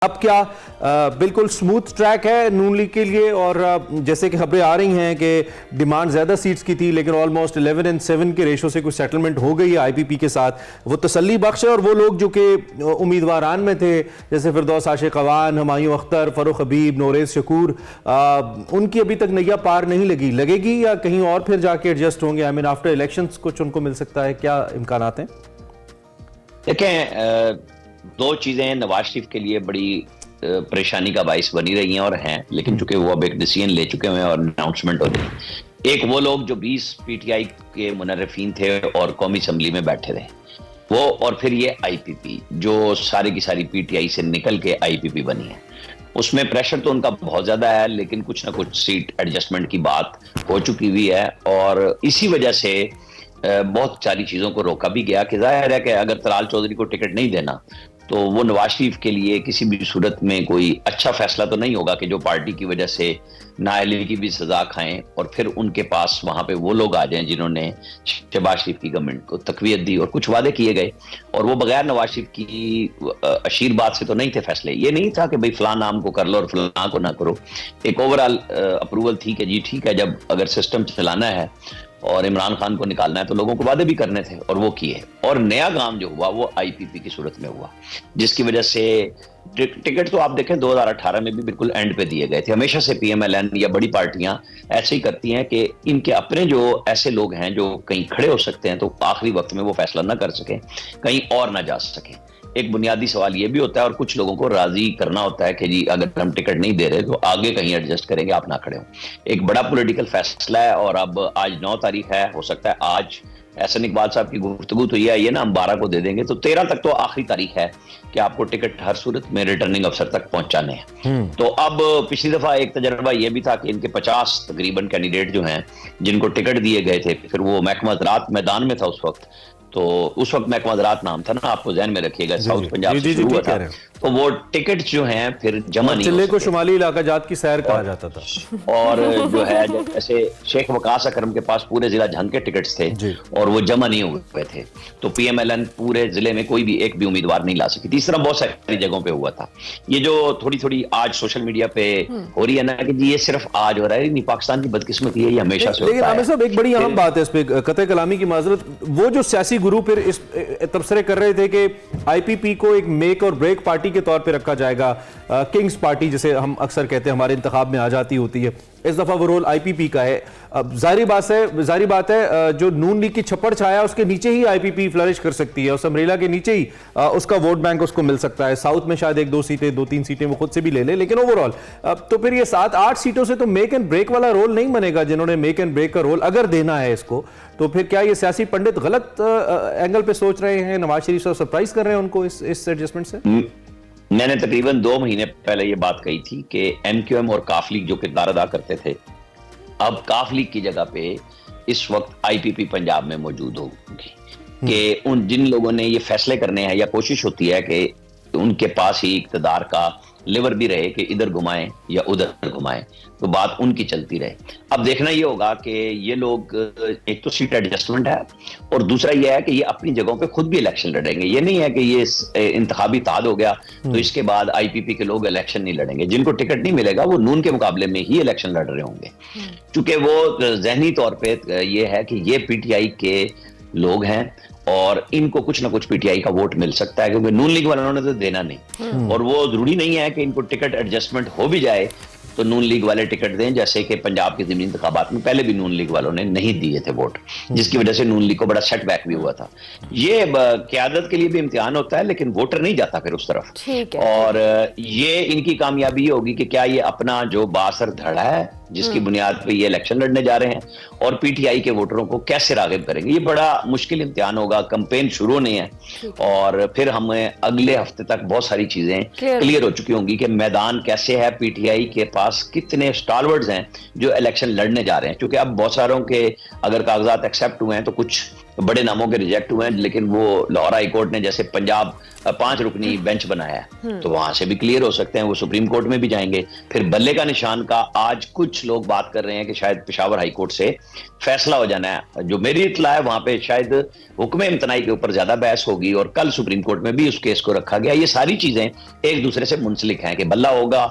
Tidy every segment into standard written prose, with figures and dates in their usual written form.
اب کیا بالکل سموتھ ٹریک ہے نون لیگ کے لیے؟ اور جیسے کہ خبریں آ رہی ہیں کہ ڈیمانڈ زیادہ سیٹس کی تھی لیکن آلموسٹ 11-7 کے ریشو سے کوئی سیٹلمنٹ ہو گئی ہے آئی پی پی کے ساتھ، وہ تسلی بخش ہے۔ اور وہ لوگ جو کہ امیدواران میں تھے جیسے فردوس عاشق خوان، ہمایوں اختر، فروخ حبیب، نوریز شکور، ان کی ابھی تک نیا پار نہیں لگے گی یا کہیں اور پھر جا کے ایڈجسٹ ہوں گے؟ آئی مین آفٹر الیکشنز کچھ ان کو مل سکتا ہے، کیا امکانات ہیں؟ دیکھیں، دو چیزیں نواز شریف کے لیے بڑی پریشانی کا باعث بنی رہی ہیں اور ہیں، لیکن چونکہ وہ اب ایک ڈیسیژن لے چکے ہیں اور اناؤنسمنٹ ہو گئی۔ ایک وہ لوگ جو 20 پی ٹی آئی کے منرفین تھے اور قومی اسمبلی میں بیٹھے رہے وہ، اور پھر یہ آئی پی پی جو ساری کی ساری پی ٹی آئی سے نکل کے آئی پی پی بنی ہے، اس میں پریشر تو ان کا بہت زیادہ ہے، لیکن کچھ نہ کچھ سیٹ ایڈجسٹمنٹ کی بات ہو چکی ہوئی ہے اور اسی وجہ سے بہت ساری چیزوں کو روکا بھی گیا کہ ظاہر ہے کہ اگر طلال چودھری کو ٹکٹ نہیں دینا تو وہ نواز شریف کے لیے کسی بھی صورت میں کوئی اچھا فیصلہ تو نہیں ہوگا کہ جو پارٹی کی وجہ سے نااہلی کی بھی سزا کھائیں اور پھر ان کے پاس وہاں پہ وہ لوگ آ جائیں جنہوں نے شہباز شریف کی گورنمنٹ کو تقویت دی اور کچھ وعدے کیے گئے اور وہ بغیر نواز شریف کی اشیر بات سے تو نہیں تھے فیصلے۔ یہ نہیں تھا کہ بھئی فلاں نام کو کر لو اور فلاں کو نہ کرو، ایک اوورال اپروول تھی کہ جی ٹھیک ہے، جب اگر سسٹم چلانا ہے اور عمران خان کو نکالنا ہے تو لوگوں کو وعدے بھی کرنے تھے اور وہ کیے، اور نیا کام جو ہوا وہ آئی پی پی کی صورت میں ہوا، جس کی وجہ سے ٹکٹ تو آپ دیکھیں 2018 میں بھی بالکل اینڈ پہ دیے گئے تھے۔ ہمیشہ سے پی ایم ایل این یا بڑی پارٹیاں ایسے ہی کرتی ہیں کہ ان کے اپنے جو ایسے لوگ ہیں جو کہیں کھڑے ہو سکتے ہیں تو آخری وقت میں وہ فیصلہ نہ کر سکیں، کہیں اور نہ جا سکیں۔ ایک بنیادی سوال یہ بھی ہوتا ہے اور کچھ لوگوں کو راضی کرنا ہوتا ہے کہ جی اگر ہم ٹکٹ نہیں دے رہے تو آگے کہیں ایڈجسٹ کریں گے، آپ نہ کھڑے ہوں۔ ایک بڑا پولیٹیکل فیصلہ ہے اور اب آج 9 تاریخ ہے، ہو سکتا ہے آج احسن اقبال صاحب کی گفتگو تو یہ ہے نا ہم 12 کو دے دیں گے، تو 13 تک تو آخری تاریخ ہے کہ آپ کو ٹکٹ ہر صورت میں ریٹرننگ افسر تک پہنچانے ہیں۔ تو اب پچھلی دفعہ ایک تجربہ یہ بھی تھا کہ ان کے 50 تقریباً کینڈیڈیٹ جو ہیں جن کو ٹکٹ دیے گئے تھے، پھر وہ محکمہ زراعت میدان میں تھا اس وقت، تو اس وقت محکمہ زراعت نام تھا نا، آپ کو ذہن میں رکھیے گا، ساؤتھ پنجاب سے شروع ہوا تھا، تو وہ ٹکٹ جو ہیں پھر جمع نہیں چلے کو شمالی علاقہ جات کی سیر کہا جاتا تھا، اور جو ہے جیسے شیخ وقاص اکرم کے پاس پورے ضلع جھنگ کے ٹکٹس تھے اور وہ جمع نہیں ہوئے تھے، تو پی ایم ایل این پورے ضلع میں کوئی بھی ایک بھی امیدوار نہیں لا سکی تھی۔ اس طرح بہت ساری جگہوں پہ ہوا تھا۔ یہ جو تھوڑی آج سوشل میڈیا پہ ہو رہی ہے نا کہ جی یہ صرف آج ہو رہا ہے، نہیں پاکستان کی بدقسمتی ہے، یہ ہمیشہ سے ہوتا ہے۔ لیکن عامر صاحب ایک بڑی اہم بات ہے اس پہ، قطع کلامی کی معذرت، وہ جو سیاسی گروہ پھر اس تبصرے کر رہے تھے کہ آئی پی پی کو ایک میک اور بریک پارٹی کے طور پہ رکھا جائے گا، کنگز پارٹی جسے ہم اکثر کہتے ہیں ہمارے انتخاب میں آ جاتی ہوتی ہے، اس دفعہ وہ رول آئی پی پی کا ہے۔ ظاہری بات ہے جو نون لیگ کی چھپڑ چھایا اس کے نیچے ہی آئی پی پی فلرش کر سکتی ہے، اس امبریلا کے نیچے ہی اس کا ووٹ بینک اس کو مل سکتا ہے۔ ساؤتھ میں شاید 1-2 سیٹیں 2-3 سیٹیں وہ خود سے بھی لے لے، لیکن اوورال تو پھر یہ 7-8 سیٹوں سے تو میک اینڈ بریک والا رول نہیں بنے گا۔ جنہوں نے میک اینڈ بریک کا رول اگر دینا ہے اس کو، تو پھر کیا یہ سیاسی پنڈت غلط اینگل پہ سوچ رہے ہیں؟ نواز شریف صاحب سرپرائز کر رہے ہیں ان کو اس ایڈجسٹمنٹ سے؟ میں نے تقریباً 2 مہینے پہلے یہ بات کہی تھی کہ ایم کیو ایم اور کاف لیگ جو کردار ادا کرتے تھے، اب کاف لیگ کی جگہ پہ اس وقت آئی پی پی پنجاب میں موجود ہوگی کہ ان جن لوگوں نے یہ فیصلے کرنے ہیں یا کوشش ہوتی ہے کہ ان کے پاس ہی اقتدار کا لیور بھی رہے کہ ادھر گھمائیں یا ادھر گھمائیں، تو بات ان کی چلتی رہے۔ اب دیکھنا یہ ہوگا کہ یہ لوگ ایک تو سیٹ ایڈجسٹمنٹ ہے اور دوسرا یہ ہے کہ یہ اپنی جگہوں پہ خود بھی الیکشن لڑیں گے۔ یہ نہیں ہے کہ یہ انتخابی اتحاد ہو گیا تو اس کے بعد آئی پی پی کے لوگ الیکشن نہیں لڑیں گے۔ جن کو ٹکٹ نہیں ملے گا وہ نون کے مقابلے میں ہی الیکشن لڑ رہے ہوں گے، چونکہ وہ ذہنی طور پہ یہ ہے کہ یہ پی ٹی آئی کے لوگ ہیں اور ان کو کچھ نہ کچھ پی ٹی آئی کا ووٹ مل سکتا ہے، کیونکہ نون لیگ والوں نے تو دینا نہیں، اور وہ ضروری نہیں ہے کہ ان کو ٹکٹ ایڈجسٹمنٹ ہو بھی جائے تو نون لیگ والے ٹکٹ دیں، جیسے کہ پنجاب کے ضمنی انتخابات میں پہلے بھی نون لیگ والوں نے نہیں دیے تھے ووٹ، جس کی وجہ سے نون لیگ کو بڑا سیٹ بیک بھی ہوا تھا۔ یہ قیادت کے لیے بھی امتحان ہوتا ہے، لیکن ووٹر نہیں جاتا پھر اس طرف، اور یہ ان کی کامیابی یہ ہوگی کہ کیا یہ اپنا جو بااثر دھڑا ہے جس کی بنیاد پہ یہ الیکشن لڑنے جا رہے ہیں اور پی ٹی آئی کے ووٹروں کو کیسے راغب کریں گے۔ یہ بڑا مشکل امتحان ہوگا، کمپین شروع نہیں ہے اور پھر ہمیں اگلے ہفتے تک بہت ساری چیزیں کلیئر ہو چکی ہوں گی کہ میدان کیسے ہے، پی ٹی آئی کے پاس کتنے سٹالورڈز ہیں جو الیکشن لڑنے جا رہے ہیں، کیونکہ اب بہت ساروں کے اگر کاغذات ایکسیپٹ ہوئے ہیں تو کچھ बड़े नामों के रिजेक्ट हुए हैं, लेकिन वो लाहौर हाई कोर्ट ने जैसे पंजाब 5 रुकनी बेंच बनाया है, तो वहां से भी क्लियर हो सकते हैं, वो सुप्रीम कोर्ट में भी जाएंगे। फिर बल्ले का निशान का आज कुछ लोग बात कर रहे हैं कि शायद पेशावर हाई कोर्ट से फैसला हो जाना है। जो मेरी इत्तला है वहां पे शायद हुक्म इम्तनाई के ऊपर ज्यादा बहस होगी और कल सुप्रीम कोर्ट में भी उस केस को रखा गया। ये सारी चीजें एक दूसरे से मुंसलिक हैं कि बल्ला होगा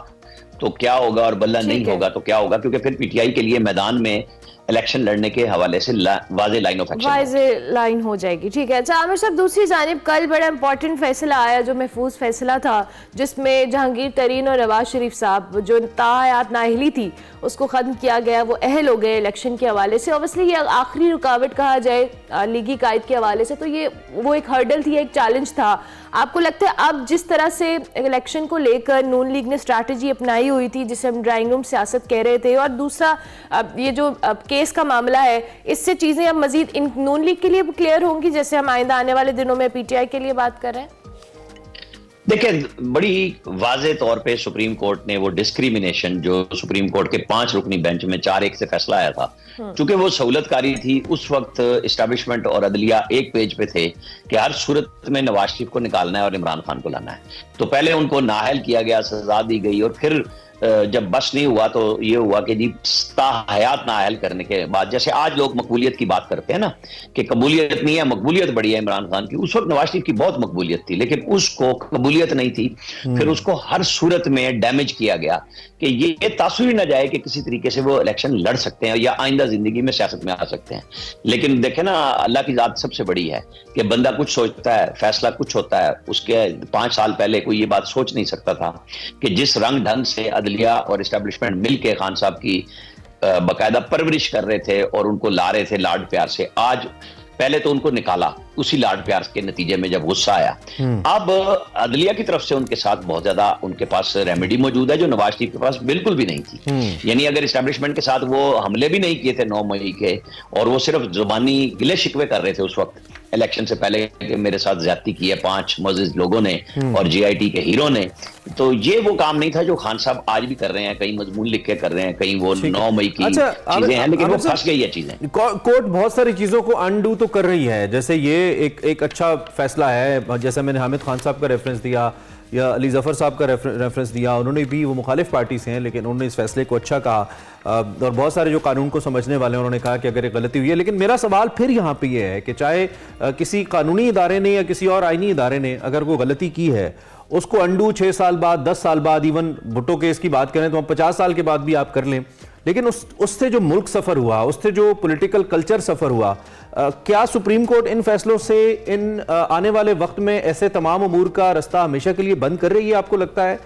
तो क्या होगा और बल्ला नहीं होगा तो क्या होगा, क्योंकि फिर पीटीआई के लिए मैदान में इलेक्शन लड़ने के हवाले से वाज़े लाइन ऑफ एक्शन, वाज़े लाइन हो जाएगी। ठीक है। अच्छा आमिर साहब, दूसरी जानिब कल बड़ा इंपॉर्टेंट फैसला आया जो महफूज फैसला था, जिसमें जहांगीर तरीन और नवाज शरीफ साहब जो ताहयात नाअहली थी उसको ख़त्म किया गया, वो अहल हो गए इलेक्शन के हवाले से। ऑब्वियसली ये आखिरी रुकावट कहा जाए लीगी कायद के हवाले से, तो ये वो एक हर्डल थी, एक चैलेंज था। आपको लगता है अब जिस तरह से इलेक्शन को लेकर नून लीग ने स्ट्रैटेजी अपनाई हुई थी, जिसे हम ड्राइंग रूम सियासत कह रहे थे, और दूसरा ये जो केस का मामला है, इससे चीज़ें अब मजीद इन नून लीग के लिए क्लियर होंगी, जैसे हम आइंदा आने वाले दिनों में पीटीआई के लिए बात कर रहे हैं? देखिए, बड़ी वाज़े तौर पे सुप्रीम कोर्ट ने वो डिस्क्रिमिनेशन जो सुप्रीम कोर्ट के 5 रुकनी बेंच में 4-1 से फैसला आया था, चूंकि वो सहूलतकारी थी, उस वक्त इस्टेब्लिशमेंट और अदलिया एक पेज पे थे कि हर सूरत में नवाज शरीफ को निकालना है और इमरान खान को लाना है। तो पहले उनको नाअहल किया गया, सजा दी गई, और फिर जब बस नहीं हुआ तो ये हुआ कि जी हयात नाअहल करने के बाद, जैसे आज लोग मकबूलियत की बात करते हैं ना कि कबूलियत नहीं है मकबूलियत बड़ी है इमरान खान की, उस वक्त नवाज शरीफ की बहुत मकबूलियत थी, लेकिन उसको कबूलियत नहीं थी। फिर उसको हर सूरत में डैमेज किया गया कि ये तासुर ना जाए कि किसी तरीके से वो इलेक्शन लड़ सकते हैं या आइंदा जिंदगी में सियासत में आ सकते हैं। लेकिन देखे ना, अल्लाह की जात सबसे बड़ी है कि बंदा कुछ सोचता है, फैसला कुछ होता है। उसके 5 साल पहले कोई ये बात सोच नहीं सकता था कि जिस रंग ढंग से अदलिया और एस्टेब्लिशमेंट मिल के खान साहब की बाकायदा परवरिश कर रहे थे और उनको ला रहे थे लाड प्यार से, आज पहले तो उनको निकाला उसी लाड प्यार के नतीजे में जब गुस्सा आया। अब अदलिया की तरफ से उनके साथ बहुत ज्यादा उनके पास रेमेडी मौजूद है जो नवाज शरीफ के पास बिल्कुल भी नहीं थी। यानी अगर एस्टेब्लिशमेंट के साथ वो हमले भी नहीं किए थे 9 मई के, और वो सिर्फ जुबानी गिले शिकवे कर रहे थे उस वक्त इलेक्शन से पहले कि मेरे साथ ज्यादती की है 5 मुअज़्ज़िज़ लोगों ने और जीआईटी के हीरो ने, तो ये वो काम नहीं था जो खान साहब आज भी कर रहे हैं। कई मजमून लिख के कर रहे हैं, कहीं वो 9 मई की चीजें हैं, लेकिन वो फंस गई है चीजें। कोर्ट बहुत सारी चीजों को अनडू तो कर रही है, जैसे ये एक अच्छा फैसला है, जैसे मैंने हामिद खान साहब का रेफरेंस दिया या अली जफर साहब का रेफरेंस दिया, उन्होंने भी, वो मुखालिफ पार्टी से हैं लेकिन उन्होंने इस फैसले को अच्छा कहा, और बहुत सारे जो कानून को समझने वाले हैं उन्होंने कहा कि अगर एक गलती हुई है। लेकिन मेरा सवाल फिर यहाँ पे ये है कि चाहे किसी कानूनी इदारे ने या किसी और आईनी इदारे ने अगर वो गलती की है, उसको अंडू 6 साल बाद, 10 साल बाद, इवन भुट्टो केस की बात करें तो हम 50 साल के बाद भी आप कर लें, लेकिन उससे जो मुल्क सफ़र हुआ, उससे जो पॉलिटिकल कल्चर सफ़र हुआ, क्या सुप्रीम कोर्ट इन फैसलों से इन आने वाले वक्त में ऐसे तमाम अमूर का रास्ता हमेशा के लिए बंद कर रही है, आपको लगता है?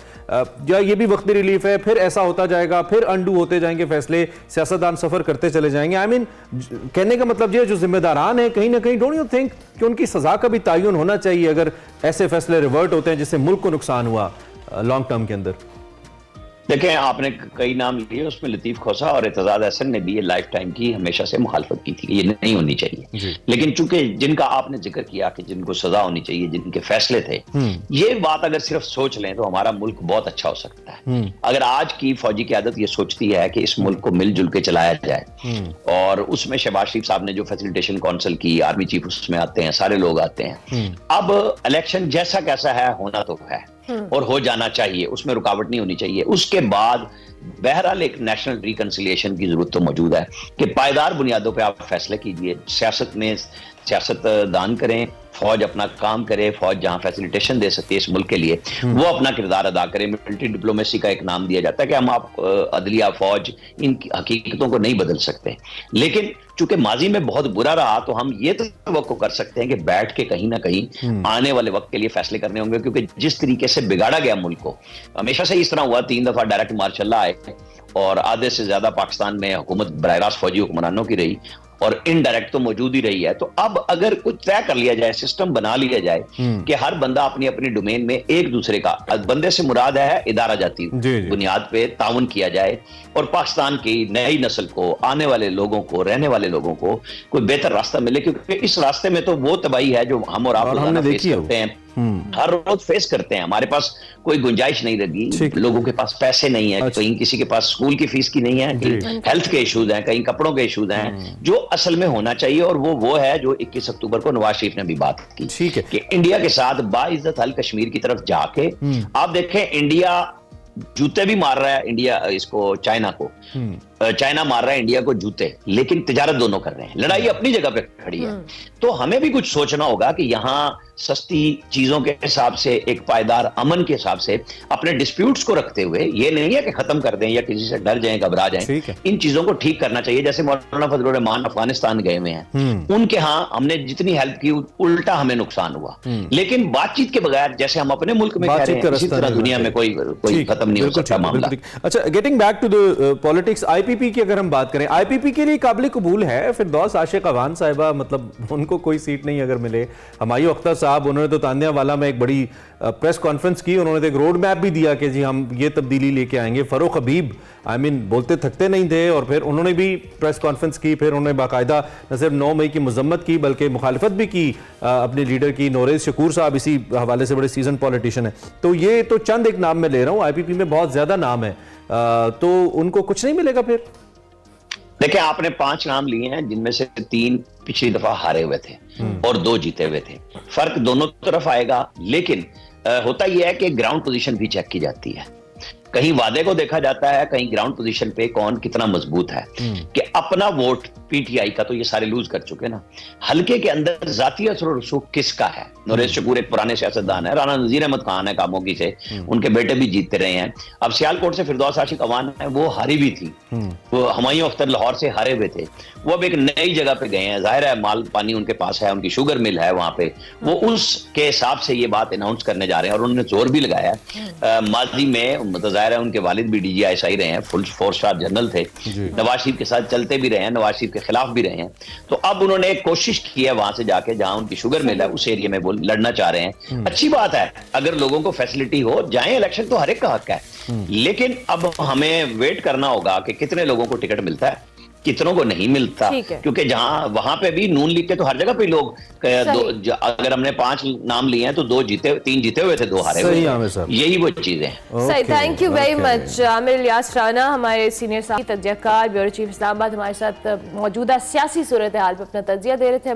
या ये भी वक्ती रिलीफ है, फिर ऐसा होता जाएगा, फिर अंडू होते जाएंगे फैसले, सियासतदान सफ़र करते चले जाएंगे? आई मीन, कहने का मतलब ये जो जिम्मेदारान है कहीं ना कहीं, डोंट यू थिंक कि उनकी सज़ा का भी तयन होना चाहिए अगर ऐसे फैसले रिवर्ट होते हैं जिससे मुल्क को नुकसान हुआ लॉन्ग टर्म के अंदर? देखें, आपने कई नाम लिए, उसमें लतीफ खोसा और एतजाज अहसन ने भी ये लाइफ टाइम की हमेशा से मुखालफत की थी, ये नहीं होनी चाहिए। लेकिन चूंकि जिनका आपने जिक्र किया कि जिनको सजा होनी चाहिए, जिनके फैसले थे, ये बात अगर सिर्फ सोच लें तो हमारा मुल्क बहुत अच्छा हो सकता है। अगर आज की फौजी क़यादत ये सोचती है कि इस मुल्क को मिलजुल के चलाया जाए, और उसमें शहबाज शरीफ साहब ने जो फैसिलिटेशन काउंसिल की, आर्मी चीफ उसमें आते हैं, सारे लोग आते हैं। अब इलेक्शन जैसा कैसा है होना तो है और हो जाना चाहिए, उसमें रुकावट नहीं होनी चाहिए। उसके बाद बहरहाल एक नेशनल रिकंसिलिएशन की जरूरत तो मौजूद है कि पायदार बुनियादों पे आप फैसले कीजिए, सियासत में सियासतदान करें, फौज अपना काम करे, फौज जहां फैसिलिटेशन दे सकती है इस मुल्क के लिए वो अपना किरदार अदा करे। मिलिट्री डिप्लोमेसी का एक नाम दिया जाता है कि हम आप अदलिया, फौज, इन हकीकतों को नहीं बदल सकते, लेकिन चूंकि माजी में बहुत बुरा रहा तो हम ये तो तवक्को कर सकते हैं कि बैठ के कहीं ना कहीं आने वाले वक्त के लिए फैसले करने होंगे, क्योंकि जिस तरीके से बिगाड़ा गया मुल्क को, हमेशा से इस तरह हुआ, 3 दफा डायरेक्ट मार्शल आए और आधे से ज्यादा पाकिस्तान में हुकूमत बराह रास्त फौजी हुक्मरानों की रही और इनडायरेक्ट तो मौजूद ही रही है। तो अब अगर कुछ तय कर लिया जाए, सिस्टम बना लिया जाए कि हर बंदा अपनी अपनी डोमेन में एक दूसरे का, बंदे से मुराद है इदारा जाती बुनियाद पे ताउन किया जाए और पाकिस्तान की नई नस्ल को, आने वाले लोगों को, रहने वाले लोगों को कोई बेहतर रास्ता मिले, क्योंकि इस रास्ते में तो वो तबाही है जो हम और आप फेस करते हैं। हर रोज फेस करते हैं। हमारे पास कोई गुंजाइश नहीं रही, लोगों के पास पैसे नहीं है, कहीं किसी के पास स्कूल की फीस की नहीं है, कहीं हेल्थ के इश्यूज हैं, कहीं कपड़ों के इश्यूज हैं, जो असल में होना चाहिए। और वो है जो 21 अक्टूबर को नवाज शरीफ ने भी बात की, ठीक है, कि इंडिया के साथ बाइज्जत अल कश्मीर की तरफ जाके आप देखें, इंडिया जूते भी मार रहा है, इंडिया इसको चाइना को, चाइना मार रहा है इंडिया को जूते, लेकिन तिजारत दोनों कर रहे हैं, लड़ाई अपनी जगह पे खड़ी है। तो हमें भी कुछ सोचना होगा कि यहाँ सस्ती चीजों के हिसाब से, एक पायदार अमन के हिसाब से अपने डिस्प्यूट्स को रखते हुए, ये नहीं है कि खत्म कर दें या किसी से डर जाएं, घबरा जाएं, इन चीजों को ठीक करना चाहिए। जैसे मौलाना फजलुर रहमान अफगानिस्तान गए हुए हैं, उनके यहाँ हमने जितनी हेल्प की उल्टा हमें नुकसान हुआ, लेकिन बातचीत के बगैर, जैसे हम अपने मुल्क में कह रहे हैं, इसी तरह दुनिया में कोई खत्म नहीं हो सकता मामला। अच्छा, getting back to the politics, IPP की अगर हम बात करें, आईपीपी के लिए काबिल कबूल है फिरदौस आशिक अवान साहिबा, मतलब उनको कोई सीट नहीं अगर मिले। हमायूं अख्तर साहब, उन्होंने तो तानिया वाला में एक बड़ी प्रेस कॉन्फ्रेंस की, उन्होंने तो एक रोड मैप भी दिया कि जी हम ये तब्दीली लेके आएंगे। फरूख हबीब बोलते थकते नहीं थे, और फिर उन्होंने भी प्रेस कॉन्फ्रेंस की, फिर उन्होंने बाकायदा न सिर्फ 9 मई की मजम्मत की बल्कि मुखालफत भी की अपने लीडर की। नोरेज शकूर साहब इसी हवाले से बड़े सीजन पॉलिटिशियन है। तो ये तो चंद एक नाम मैं ले रहा हूँ, आईपीपी में बहुत ज्यादा नाम है, तो उनको कुछ नहीं मिलेगा फिर? देखिए, आपने 5 नाम लिए हैं, जिनमें से 3 पिछली दफा हारे हुए थे और 2 जीते हुए थे। फर्क दोनों तरफ आएगा, लेकिन होता यह है कि ग्राउंड पोजीशन भी चेक की जाती है। कहीं वादे को देखा जाता है, कहीं ग्राउंड पोजीशन पे कौन कितना मजबूत है। कि अपना वोट पीटीआई का तो ये सारे लूज कर चुके ना, हल्के के अंदर जाती असर और रसूख किसका है? नोरेज शकूर एक पुराने सियासतदान है, राना नजीर अहमद खान है कामोगी से, उनके बेटे भी जीतते रहे हैं। अब सियालकोट से फिरदौस आशिक अवान है, वो हारी भी थी, वो हमायूं अख्तर लाहौर से हारे हुए थे, वो अब एक नई जगह पे गए हैं। जाहिर है माल पानी उनके पास है, उनकी शुगर मिल है वहां पे, वो उसके हिसाब से ये बात अनाउंस करने जा रहे हैं। और उन्होंने जोर भी लगाया है, माजी में मतलब जाहिर है उनके वालिद भी DGI रहे हैं, फुल 4 स्टार जनरल थे, नवाज शरीफ के साथ चलते भी रहे हैं, नवाज शरीफ के खिलाफ भी रहे हैं। तो अब उन्होंने एक कोशिश की है वहां से जाके, जहां उनकी शुगर मिल है, उस एरिया में वो लड़ना चाह रहे हैं। अच्छी बात है, अगर लोगों को फैसिलिटी हो, जाएं, इलेक्शन तो हर एक का हक है, लेकिन अब हमें वेट करना होगा कि कितने लोगों को टिकट मिलता है, कितनों को नहीं मिलता। क्योंकि जहां वहां पे भी नून लीग के तो हर जगह पे लोग, अगर हमने 5 नाम लिए हैं तो 3 जीते हुए थे, 2 हारे हुए, यही वो चीजें हैं। सही, thank you very much. Aamir Ilyas Rana, हमारे सीनियर तज्जियाकार, ब्यूरो चीफ इस्लामाबाद, हमारे साथ मौजूदा सियासी सूरत हाल पर अपना तज्जिया दे रहे थे।